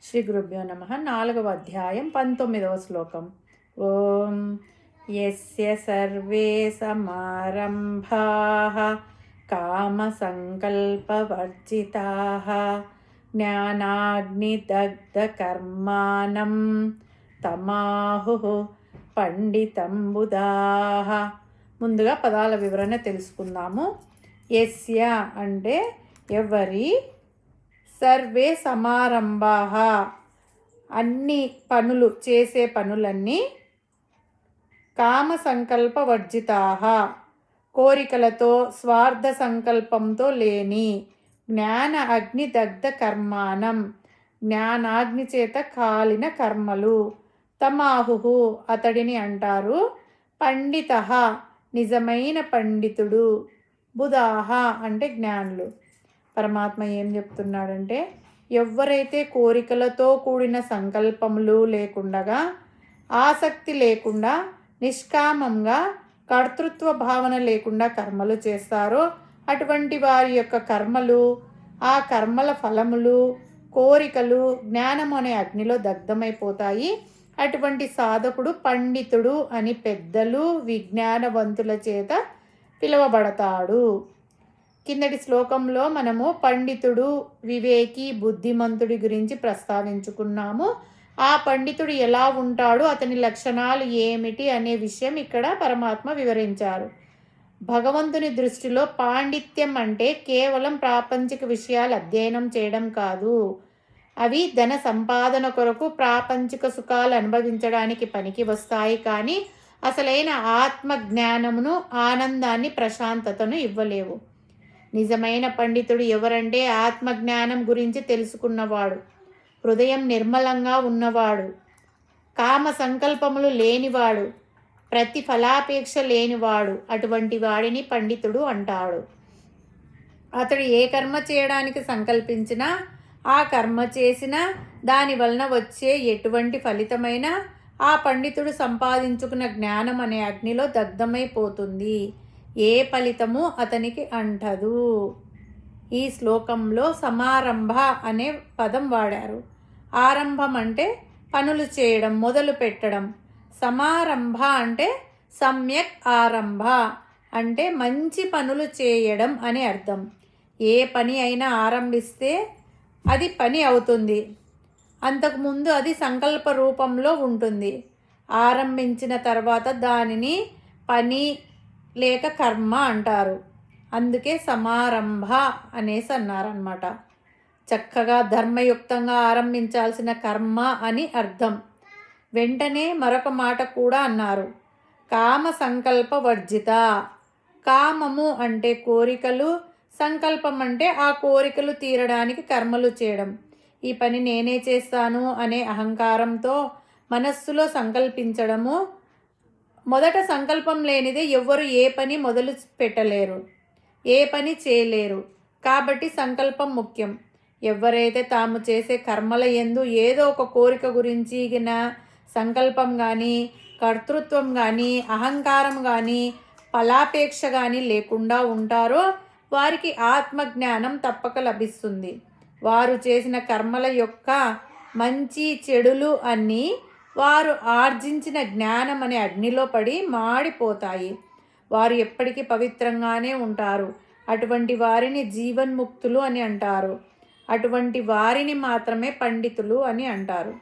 శ్రీ గురుభ్యో నమ. 4వ అధ్యాయం 19వ శ్లోకం. ఓం యస్య సర్వే సమారంభాః కామసంకల్పవర్జితాః జ్ఞానాగ్నిదగ్ధకర్మాణం తమాహుః పండితం బుధాః. ముందుగా పదాల వివరణ తెలుసుకుందాము. యస్య అంటే ఎవరి, సర్వే సమారంభాః అన్ని పనులు చేసే పనులన్నీ, కామ సంకల్ప వర్జితాః కోరికలతో స్వార్థ సంకల్పంతో లేని, జ్ఞాన అగ్ని దగ్ధ కర్మాణం జ్ఞానాగ్ని చేత కాలిన కర్మలు, తమాహు అతడిని అంటారు, పండితః నిజమైన పండితుడు, బుధాః అంటే జ్ఞానులు. పరమాత్మ ఏం చెప్తున్నాడంటే, ఎవరైతే కోరికలతో కూడిన సంకల్పములు లేకుండగా, ఆసక్తి లేకుండా, నిష్కామంగా, కర్తృత్వ భావన లేకుండా కర్మలు చేస్తారో అటువంటి వారి యొక్క కర్మలు, ఆ కర్మల ఫలములు, కోరికలు జ్ఞానం అనే అగ్నిలో దగ్ధమైపోతాయి. అటువంటి సాధకుడు పండితుడు అని పెద్దలు విజ్ఞానవంతుల చేత పిలువబడతాడు. కిందటి శ్లోకంలో మనము పండితుడు, వివేకి, బుద్ధిమంతుడి గురించి ప్రస్తావించుకున్నాము. ఆ పండితుడు ఎలా ఉంటాడు, అతని లక్షణాలు ఏమిటి అనే విషయం ఇక్కడ పరమాత్మ వివరించారు. భగవంతుని దృష్టిలో పాండిత్యం అంటే కేవలం ప్రాపంచిక విషయాలు అధ్యయనం చేయడం కాదు. అవి ధన సంపాదన కొరకు, ప్రాపంచిక సుఖాలు అనుభవించడానికి పనికి వస్తాయి, కానీ అసలైన ఆత్మ జ్ఞానమును, ఆనందాన్ని, ప్రశాంతతను ఇవ్వలేవు. నిజమైన పండితుడు ఎవరంటే ఆత్మజ్ఞానం గురించి తెలుసుకున్నవాడు, హృదయం నిర్మలంగా ఉన్నవాడు, కామ సంకల్పములు లేనివాడు, ప్రతిఫలాపేక్ష లేనివాడు. అటువంటి వాడిని పండితుడు అంటాడు. అతడు ఏ కర్మ చేయడానికి సంకల్పించినా, ఆ కర్మ చేసినా, దాని వలన వచ్చే ఎటువంటి ఫలితమైనా ఆ పండితుడు సంపాదించుకున్న జ్ఞానం అనే అగ్నిలో దగ్ధమైపోతుంది. ఏ ఫలితము అతనికి అంటదు. ఈ శ్లోకంలో సమారంభ అనే పదం వాడారు. ఆరంభం అంటే పనులు చేయడం, మొదలు పెట్టడం. సమారంభ అంటే సమ్యక్ ఆరంభ అంటే మంచి పనులు చేయడం అని అర్థం. ఏ పని అయినా ఆరంభిస్తే అది పని అవుతుంది. అంతకుముందు అది సంకల్ప రూపంలో ఉంటుంది. ఆరంభించిన తర్వాత దానిని పని లేక కర్మ అంటారు. అందుకే సమారంభ అనేసి అన్నారన్నమాట. చక్కగా ధర్మయుక్తంగా ఆరంభించాల్సిన కర్మ అని అర్థం. వెంటనే మరొక మాట కూడా అన్నారు, కామ సంకల్ప వర్జిత. కామము అంటే కోరికలు, సంకల్పం అంటే ఆ కోరికలు తీరడానికి కర్మలు చేయడం. ఈ పని నేనే చేస్తాను అనే అహంకారంతో మనస్సులో సంకల్పించడము. మొదట సంకల్పం లేనిదే ఎవ్వరు ఏ పని మొదలు పెట్టలేరు, ఏ పని చేయలేరు. కాబట్టి సంకల్పం ముఖ్యం. ఎవరైతే తాము చేసే కర్మల యందు ఏదో ఒక కోరిక గురించిన సంకల్పం కానీ, కర్తృత్వం కానీ, అహంకారం కానీ, ఫలాపేక్ష కానీ లేకుండా ఉంటారో వారికి ఆత్మజ్ఞానం తప్పక లభిస్తుంది. వారు చేసిన కర్మల యొక్క మంచి చెడులు అన్నీ వారు ఆర్జించిన జ్ఞానం అనే అగ్నిలో పడి మాడిపోతాయి. వారు ఎప్పటికీ పవిత్రంగానే ఉంటారు. అటువంటి వారిని జీవన్ముక్తులు అని అంటారు. అటువంటి వారిని మాత్రమే పండితులు అని అంటారు.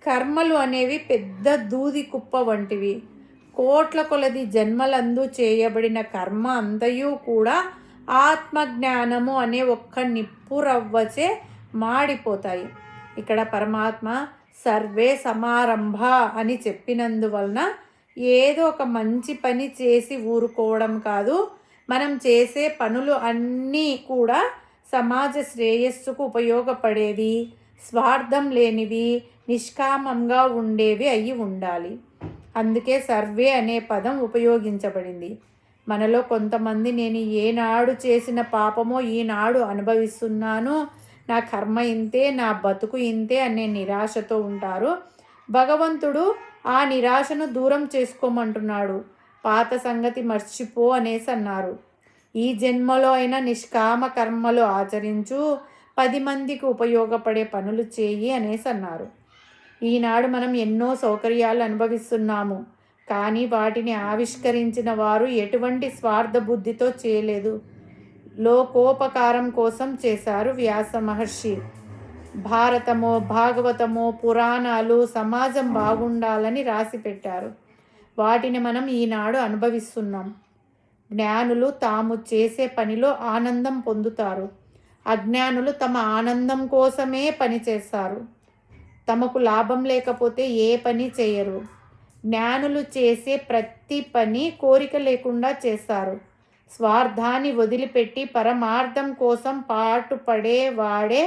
కర్మలు అనేవి పెద్ద దూది కుప్ప వంటివి. కోట్ల కొలది జన్మలందు చేయబడిన కర్మ అంతయు కూడా ఆత్మజ్ఞానము అనే ఒక్క నిప్పురవ్వచే మాడిపోతాయి. ఇక్కడ పరమాత్మ సర్వే సమారంభ అని చెప్పినందువలన ఏదో ఒక మంచి పని చేసి ఊరుకోవడం కాదు. మనం చేసే పనులు అన్నీ కూడా సమాజ శ్రేయస్సుకు ఉపయోగపడేవి, స్వార్థం లేనివి, నిష్కామంగా ఉండేవి అయి ఉండాలి. అందుకే సర్వే అనే పదం ఉపయోగించబడింది. మనలో కొంతమంది నేను ఏనాడు చేసిన పాపమో ఈనాడు అనుభవిస్తున్నాను, నా కర్మ ఇంతే, నా బతుకు ఇంతే అనే నిరాశతో ఉంటారు. భగవంతుడు ఆ నిరాశను దూరం చేసుకోమంటున్నాడు. పాత సంగతి మర్చిపో అనేసి అన్నారు. ఈ జన్మలో అయినా నిష్కామ కర్మలు ఆచరించు, 10 మందికి ఉపయోగపడే పనులు చేయి అనేసి అన్నారు. ఈనాడు మనం ఎన్నో సౌకర్యాలు అనుభవిస్తున్నాము, కానీ వాటిని ఆవిష్కరించిన వారు ఎటువంటి స్వార్థ బుద్ధితో చేయలేదు. లోకోపకారం కోసం చేశారు వ్యాస మహర్షి. భారతమో భాగవతమో పురాణాలు సమాజం బాగుండాలని రాసి పెట్టారు. వాటిని మనం ఈనాడు అనుభవిస్తున్నాం. జ్ఞానులు తాము చేసే పనిలో ఆనందం పొందుతారు. అజ్ఞానులు తమ ఆనందం కోసమే పని చేస్తారు. తమకు లాభం లేకపోతే ఏ పని చేయరు. జ్ఞానులు చేసే ప్రతి పని కోరిక లేకుండా చేస్తారు. స్వార్థాన్ని వదిలిపెట్టి పరమార్థం కోసం పాటుపడేవాడే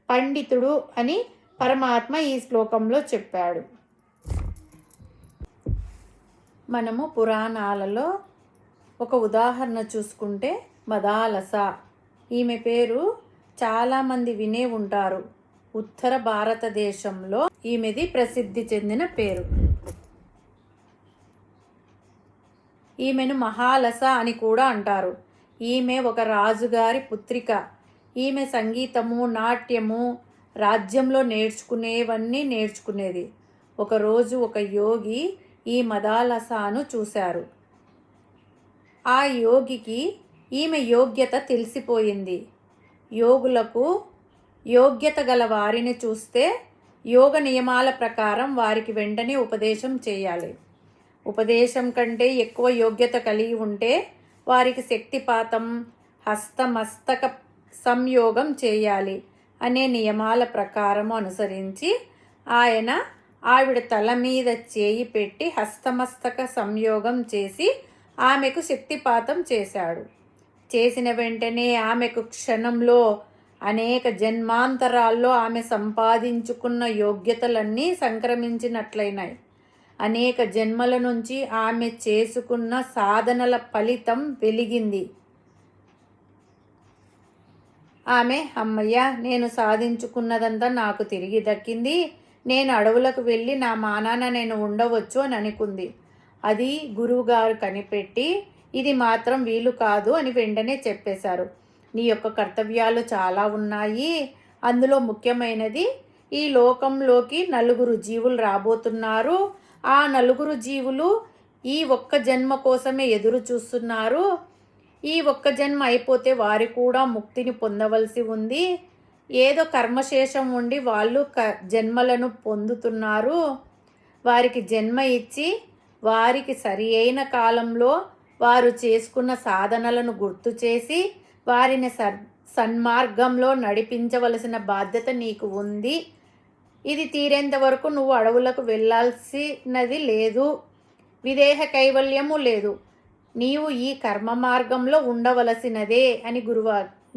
పండితుడు అని పరమాత్మ ఈ శ్లోకంలో చెప్పాడు. మనము పురాణాలలో ఒక ఉదాహరణ చూసుకుంటే మదాలస. ఈమె పేరు చాలామంది వినే ఉంటారు. ఉత్తర భారతదేశంలో ఈమెది ప్రసిద్ధి చెందిన పేరు. ఈమెను మహాలస అని కూడా అంటారు. ఈమె ఒక రాజుగారి పుత్రిక. ఈమె సంగీతము, నాట్యము, రాజ్యంలో నేర్చుకునేవన్నీ నేర్చుకునేది. ఒకరోజు ఒక యోగి ఈ మదాలసను చూశారు. ఆ యోగికి ఈమె యోగ్యత తెలిసిపోయింది. యోగులకు యోగ్యత గల వారిని చూస్తే యోగ నియమాల ప్రకారం వారికి వెంటనే ఉపదేశం చేయాలి. ఉపదేశం కంటే ఎక్కువ యోగ్యత కలిగి ఉంటే వారికి శక్తిపాతం, హస్తమస్తక సంయోగం చేయాలి అనే నియమాల ప్రకారం అనుసరించి ఆయన ఆవిడ తల మీద చేయి పెట్టి హస్తమస్తక సంయోగం చేసి ఆమెకు శక్తిపాతం చేశాడు. చేసిన వెంటనే ఆమెకు క్షణంలో అనేక జన్మాంతరాల్లో ఆమె సంపాదించుకున్న యోగ్యతలన్నీ సంక్రమించినట్లయినాయి. అనేక జన్మల నుంచి ఆమె చేసుకున్న సాధనల ఫలితం వెలిగింది. ఆమె అమ్మయ్య, నేను సాధించుకున్నదంతా నాకు తిరిగి దక్కింది, నేను అడవులకు వెళ్ళి నా మానాన నేను ఉండవచ్చు అని అనుకుంది. అది గురువుగారు కనిపెట్టి ఇది మాత్రం వీలు కాదు అని వెంటనే చెప్పేశారు. నీ యొక్క కర్తవ్యాలు చాలా ఉన్నాయి. అందులో ముఖ్యమైనది ఈ లోకంలోకి 4 జీవులు రాబోతున్నారు. ఆ 4 జీవులు ఈ ఒక్క జన్మ కోసమే ఎదురు చూస్తున్నారు. ఈ ఒక్క జన్మ అయిపోతే వారు కూడా ముక్తిని పొందవలసి ఉంది. ఏదో కర్మశేషం ఉండి వాళ్ళు జన్మలను పొందుతున్నారు. వారికి జన్మ ఇచ్చి వారికి సరి అయిన కాలంలో వారు చేసుకున్న సాధనలను గుర్తు చేసి వారిని సన్మార్గంలో నడిపించవలసిన బాధ్యత నీకు ఉంది. ఇది తీరేంత వరకు నువ్వు అడవులకు వెళ్ళాల్సినది లేదు. విదేహ కైవల్యము లేదు. నీవు ఈ కర్మ మార్గంలో ఉండవలసినదే అని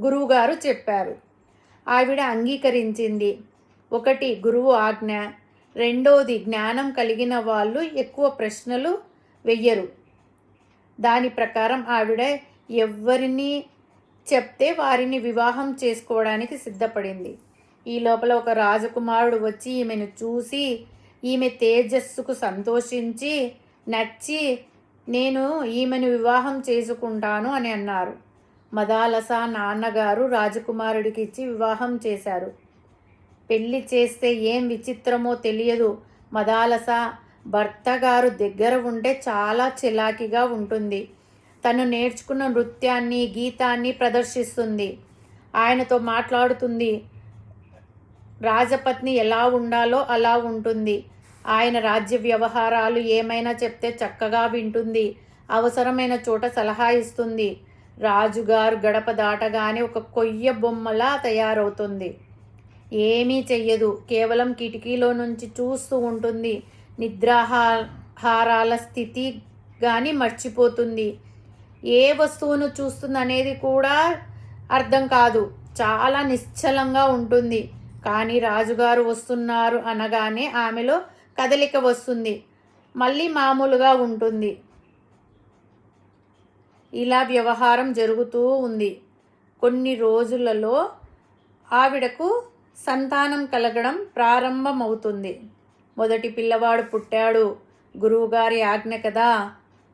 గురువుగారు చెప్పారు. ఆవిడ అంగీకరించింది. 1 గురువు ఆజ్ఞ, 2ది జ్ఞానం కలిగిన వాళ్ళు ఎక్కువ ప్రశ్నలు వెయ్యరు. దాని ప్రకారం ఆవిడ ఎవరిని చెప్తే వారిని వివాహం చేసుకోవడానికి సిద్ధపడింది. ఈ లోపల ఒక రాజకుమారుడు వచ్చి ఈమెను చూసి ఈమె తేజస్సుకు సంతోషించి నచ్చి నేను ఈమెను వివాహం చేసుకుంటాను అని అన్నారు. మదాలస నాన్నగారు రాజకుమారుడికి ఇచ్చి వివాహం చేశారు. పెళ్లి చేస్తే ఏం విచిత్రమో తెలియదు. మదాలస భర్త గారు దగ్గర ఉంటే చాలా చిలాకిగా ఉంటుంది. తను నేర్చుకున్న నృత్యాన్ని, గీతాన్ని ప్రదర్శిస్తుంది. ఆయనతో మాట్లాడుతుంది. రాజపత్ని ఎలా ఉండాలో అలా ఉంటుంది. ఆయన రాజ్య వ్యవహారాలు ఏమైనా చెప్తే చక్కగా వింటుంది. అవసరమైన చోట సలహా ఇస్తుంది. రాజుగారు గడప దాటగానే ఒక కొయ్య బొమ్మలా తయారవుతుంది. ఏమీ చెయ్యదు. కేవలం కిటికీలో నుంచి చూస్తూ ఉంటుంది. నిద్రాహారాల స్థితి కానీ మర్చిపోతుంది. ఏ వస్తువును చూస్తుంది అనేది కూడా అర్థం కాదు. చాలా నిశ్చలంగా ఉంటుంది. కానీ రాజుగారు వస్తున్నారు అనగానే ఆమెలో కదలిక వస్తుంది. మళ్ళీ మామూలుగా ఉంటుంది. ఇలా వ్యవహారం జరుగుతూ ఉంది. కొన్ని రోజులలో ఆవిడకు సంతానం కలగడం ప్రారంభమవుతుంది. మొదటి పిల్లవాడు పుట్టాడు. గురువుగారి ఆజ్ఞ కదా.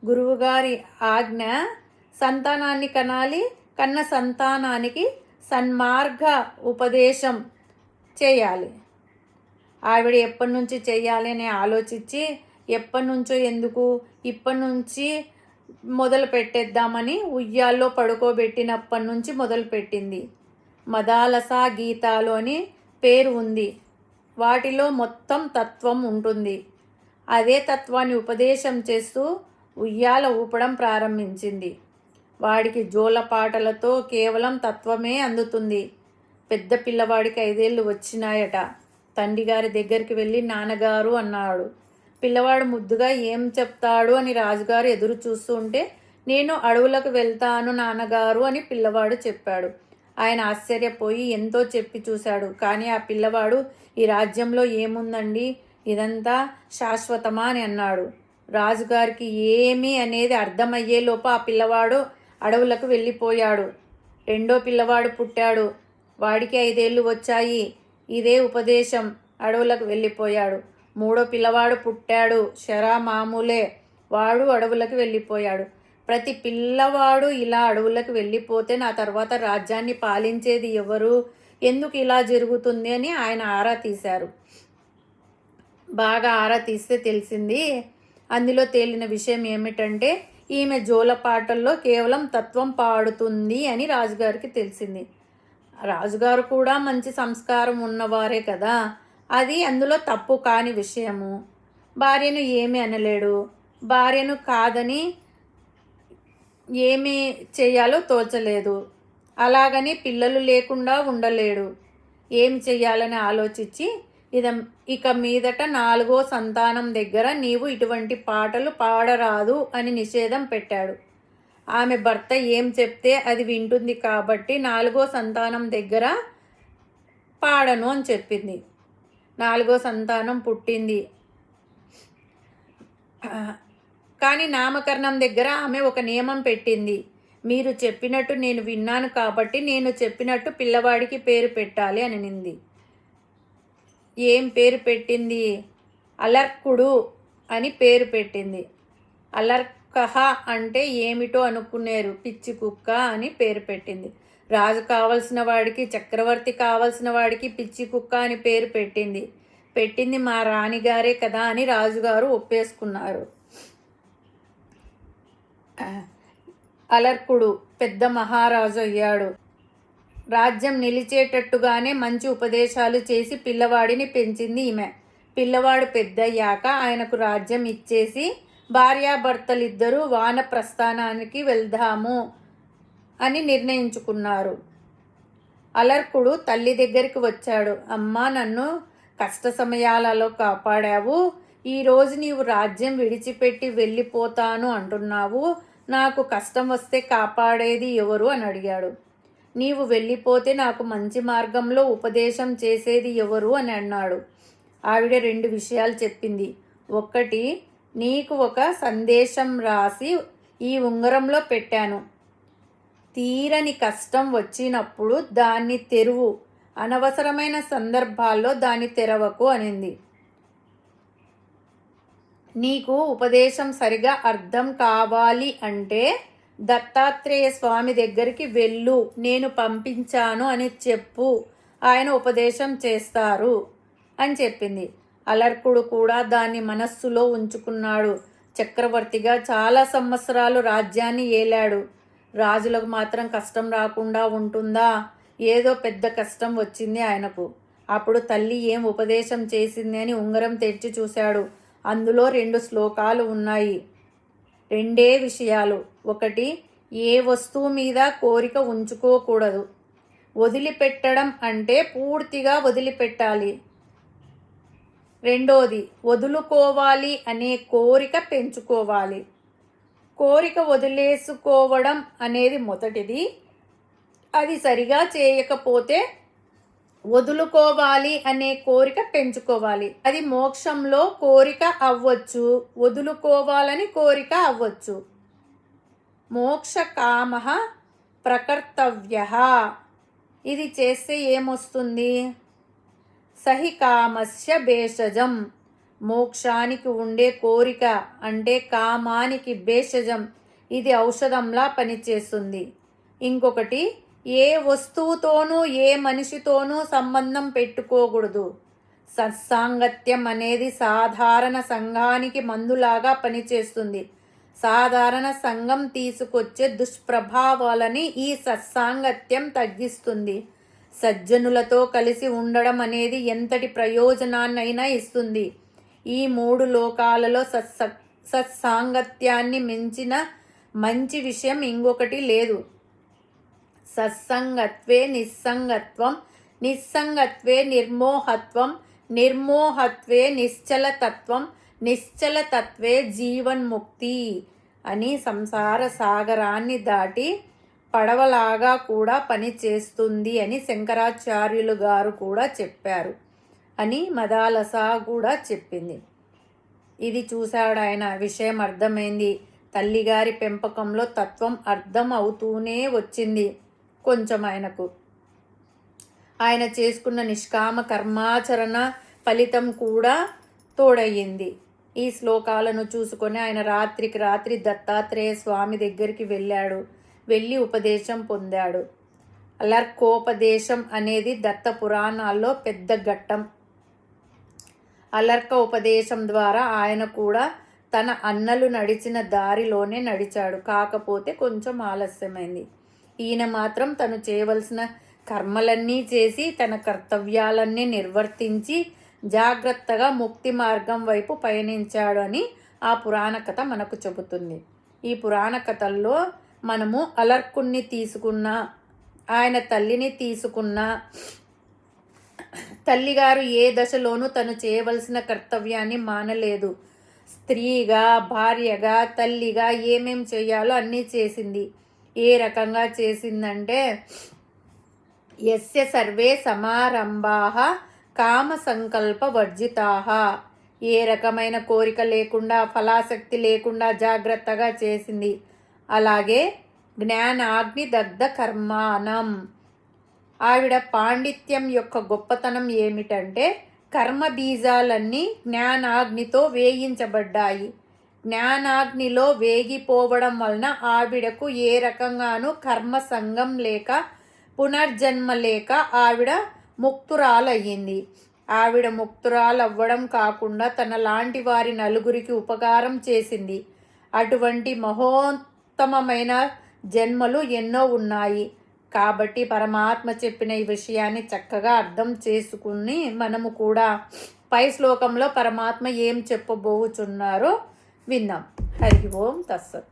గురువుగారి ఆజ్ఞ సంతానాన్ని కనాలి. కన్న సంతానానికి సన్మార్గ ఉపదేశం చేయాలి. ఆవిడ ఎప్పటి నుంచి చేయాలి అని ఆలోచించి ఎప్పటి నుంచో ఎందుకు ఇప్పటి నుంచి మొదలు పెట్టేద్దామని ఉయ్యాల్లో పడుకోబెట్టినప్పటి నుంచి మొదలుపెట్టింది. మదాలస గీతాలు అని పేరు ఉంది. వాటిలో మొత్తం తత్వం ఉంటుంది. అదే తత్వాన్ని ఉపదేశం చేస్తూ ఉయ్యాల ఊపడం ప్రారంభించింది. వాడికి జోలపాటలతో కేవలం తత్వమే అందుతుంది. పెద్ద పిల్లవాడికి 5 ఏళ్ళు వచ్చినాయట. తండ్రి గారి దగ్గరికి వెళ్ళి నాన్నగారు అన్నాడు. పిల్లవాడు ముద్దుగా ఏం చెప్తాడు అని రాజుగారు ఎదురు చూస్తూ ఉంటే, నేను అడవులకు వెళ్తాను నాన్నగారు అని పిల్లవాడు చెప్పాడు. ఆయన ఆశ్చర్యపోయి ఎంతో చెప్పి చూశాడు. కానీ ఆ పిల్లవాడు, ఈ రాజ్యంలో ఏముందండి, ఇదంతా శాశ్వతమా అని అన్నాడు. రాజుగారికి ఏమి అనేది అర్థమయ్యేలోపు ఆ పిల్లవాడు అడవులకు వెళ్ళిపోయాడు. రెండో పిల్లవాడు పుట్టాడు. వాడికి 5 ఏళ్ళు వచ్చాయి. ఇదే ఉపదేశం. అడవులకు వెళ్ళిపోయాడు. మూడో పిల్లవాడు పుట్టాడు. శరా మామూలే. వాడు అడవులకు వెళ్ళిపోయాడు. ప్రతి పిల్లవాడు ఇలా అడవులకు వెళ్ళిపోతే నా తర్వాత రాజ్యాన్ని పాలించేది ఎవరు, ఎందుకు ఇలా జరుగుతుంది అని ఆయన ఆరా తీశారు. బాగా ఆరా తీస్తే తెలిసింది. అందులో తేలిన విషయం ఏమిటంటే, ఈమె జోలపాటల్లో కేవలం తత్వం పాడుతుంది అని రాజుగారికి తెలిసింది. రాజుగారు కూడా మంచి సంస్కారం ఉన్నవారే కదా, అది అందులో తప్పు కాని విషయము. భార్యను ఏమీ అనలేడు. భార్యను కాదని ఏమి చేయాలో తోచలేదు. అలాగని పిల్లలు లేకుండా ఉండలేడు. ఏం చెయ్యాలని ఆలోచించి, ఇక మీదట 4వ సంతానం దగ్గర నీవు ఇటువంటి పాటలు పాడరాదు అని నిషేధం పెట్టాడు. ఆమె భర్త ఏం చెప్తే అది వింటుంది కాబట్టి 4వ సంతానం దగ్గర పాడను అని చెప్పింది. 4వ సంతానం పుట్టింది. కానీ నామకరణం దగ్గర ఆమె ఒక నియమం పెట్టింది. మీరు చెప్పినట్టు నేను విన్నాను కాబట్టి నేను చెప్పినట్టు పిల్లవాడికి పేరు పెట్టాలి అని నింది. ఏం పేరు పెట్టింది? అలర్కుడు అని పేరు పెట్టింది. అలర్కహ అంటే ఏమిటో అనుకునేరు. పిచ్చి కుక్క అని పేరు పెట్టింది. రాజు కావలసిన వాడికి, చక్రవర్తి కావలసిన వాడికి పిచ్చి కుక్క అని పేరు పెట్టింది మా రాణిగారే కదా అని రాజుగారు ఒప్పేసుకున్నారు. అలర్కుడు పెద్ద మహారాజు అయ్యాడు. రాజ్యం నిలిచేటట్టుగానే మంచి ఉపదేశాలు చేసి పిల్లవాడిని పెంచింది ఈమె. పిల్లవాడు పెద్దయ్యాక ఆయనకు రాజ్యం ఇచ్చేసి భార్యాభర్తలిద్దరూ వానప్రస్థానానికి వెళ్దాము అని నిర్ణయించుకున్నారు. అలర్కుడు తల్లి దగ్గరికి వచ్చాడు. అమ్మా, నన్ను కష్ట సమయాలలో కాపాడావు. ఈరోజు నీవు రాజ్యం విడిచిపెట్టి వెళ్ళిపోతాను అంటున్నావు. నాకు కష్టం వస్తే కాపాడేది ఎవరు అని అడిగాడు. నీవు వెళ్ళిపోతే నాకు మంచి మార్గంలో ఉపదేశం చేసేది ఎవరు అని అన్నాడు. ఆవిడ 2 విషయాలు చెప్పింది. ఒకటి, నీకు ఒక సందేశం రాసి ఈ ఉంగరంలో పెట్టాను. తీరని కష్టం వచ్చినప్పుడు దాన్ని తెరువు, అనవసరమైన సందర్భాల్లో దాన్ని తెరవకు అనింది. నీకు ఉపదేశం సరిగా అర్థం కావాలి అంటే దత్తాత్రేయ స్వామి దగ్గరికి వెళ్ళు, నేను పంపించాను అని చెప్పు, ఆయన ఉపదేశం చేస్తారు అని చెప్పింది. అలర్కుడు కూడా దాన్ని మనస్సులో ఉంచుకున్నాడు. చక్రవర్తిగా చాలా సంవత్సరాలు రాజ్యాన్ని ఏలాడు. రాజులకు మాత్రం కష్టం రాకుండా ఉంటుందా? ఏదో పెద్ద కష్టం వచ్చింది ఆయనకు. అప్పుడు తల్లి ఏం ఉపదేశం చేసింది అని ఉంగరం తెరిచి చూశాడు. అందులో 2 శ్లోకాలు ఉన్నాయి. 2 విషయాలు. ఒకటి, ఏ వస్తువు మీద కోరిక ఉంచుకోకూడదు. వదిలిపెట్టడం అంటే పూర్తిగా వదిలిపెట్టాలి. రెండోది, వదులుకోవాలి అనే కోరిక పెంచుకోవాలి. కోరిక వదిలేసుకోవడం అనేది మొదటిది. అది సరిగా చేయకపోతే వదులుకోవాలి అనే కోరిక పెంచుకోవాలి. అది మోక్షంలో కోరిక అవ్వచ్చు, వదులుకోవాలని కోరిక అవ్వచ్చు. మోక్ష కామః ప్రకర్తవ్యః. ఇది చేస్తే ఏమొస్తుంది? సహి కామస్య భేషజం. మోక్షానికి ఉండే కోరిక అంటే కామానికి భేషజం. ఇది ఔషధంలా పనిచేస్తుంది. ఇంకొకటి, ఏ వస్తువుతోనూ ఏ మనిషితోనూ సంబంధం పెట్టుకోకూడదు. సత్సాంగత్యం అనేది సాధారణ సంఘానికి మందులాగా పనిచేస్తుంది. సాధారణ సంఘం తీసుకొచ్చే దుష్ప్రభావాలని ఈ సత్సాంగత్యం తగ్గిస్తుంది. సజ్జనులతో కలిసి ఉండడం అనేది ఎంతటి ప్రయోజనాన్నైనా ఇస్తుంది. ఈ 3 లోకాలలో సత్సాంగత్యాన్ని మించిన మంచి విషయం ఇంకొకటి లేదు. సత్సంగత్వే నిస్సంగత్వం, నిస్సంగత్వే నిర్మోహత్వం, నిర్మోహత్వే నిశ్చలతత్వం, నిశ్చలతత్వే జీవన్ముక్తి అని సంసార సాగరాన్ని దాటి పడవలాగా కూడా పనిచేస్తుంది అని శంకరాచార్యులు గారు కూడా చెప్పారు అని మదాలస కూడా చెప్పింది. ఇది చూశాడు ఆయన. విషయం అర్థమైంది. తల్లిగారి పెంపకంలో తత్వం అర్థం అవుతూనే వచ్చింది కొంచెం ఆయనకు. ఆయన చేసుకున్న నిష్కామ కర్మాచరణ ఫలితం కూడా తోడయ్యింది. ఈ శ్లోకాలను చూసుకొని ఆయన రాత్రికి రాత్రి దత్తాత్రేయ స్వామి దగ్గరికి వెళ్ళి ఉపదేశం పొందాడు. అలర్కోపదేశం అనేది దత్త పురాణాల్లో పెద్ద ఘట్టం. అలర్క ఉపదేశం ద్వారా ఆయన కూడా తన అన్నలు నడిచిన దారిలోనే నడిచాడు. కాకపోతే కొంచెం ఆలస్యమైంది. ఈయన మాత్రం తను చేయవలసిన కర్మలన్నీ చేసి తన కర్తవ్యాలన్నీ నిర్వర్తించి జాగ్రత్తగా ముక్తి మార్గం వైపు పయనించాడు అని ఆ పురాణ కథ మనకు చెబుతుంది. ఈ పురాణ కథల్లో మనము అలర్కుణ్ణి తీసుకున్న, ఆయన తల్లిని తీసుకున్న, తల్లిగారు ఏ దశలోనూ తను చేయవలసిన కర్తవ్యాన్ని మానలేదు. స్త్రీగా, భార్యగా, తల్లిగా ఏమేం చేయాలో అన్నీ చేసింది. ఏ రకంగా చేసిందంటే, యస్య సర్వే సమారంభాః కామ సంకల్ప వర్జితాః, ఏ రకమైన కోరిక లేకుండా, ఫలాసక్తి లేకుండా జాగ్రత్తగా చేసింది. అలాగే జ్ఞానాగ్ని దగ్ధ కర్మాణం, ఆవిడ పాండిత్యం యొక్క గొప్పతనం ఏమిటంటే కర్మ బీజాలన్నీ జ్ఞానాగ్నితో వేయించబడ్డాయి. జ్ఞానాగ్నిలో వేగిపోవడం వలన ఆవిడకు ఏ రకంగానూ కర్మ సంగం లేక, పునర్జన్మ లేక ఆవిడ ముక్తురాలయ్యింది. ఆవిడ ముక్తురాలవ్వడం కాకుండా తన లాంటి వారి నలుగురికి ఉపకారం చేసింది. అటువంటి మహోత్తమమైన జన్మలు ఎన్నో ఉన్నాయి. కాబట్టి పరమాత్మ చెప్పిన ఈ విషయాన్ని చక్కగా అర్థం చేసుకుని మనము కూడా పై శ్లోకంలో పరమాత్మ ఏం చెప్పబోచున్నారో విందాం. హరి ఓం తత్సత్.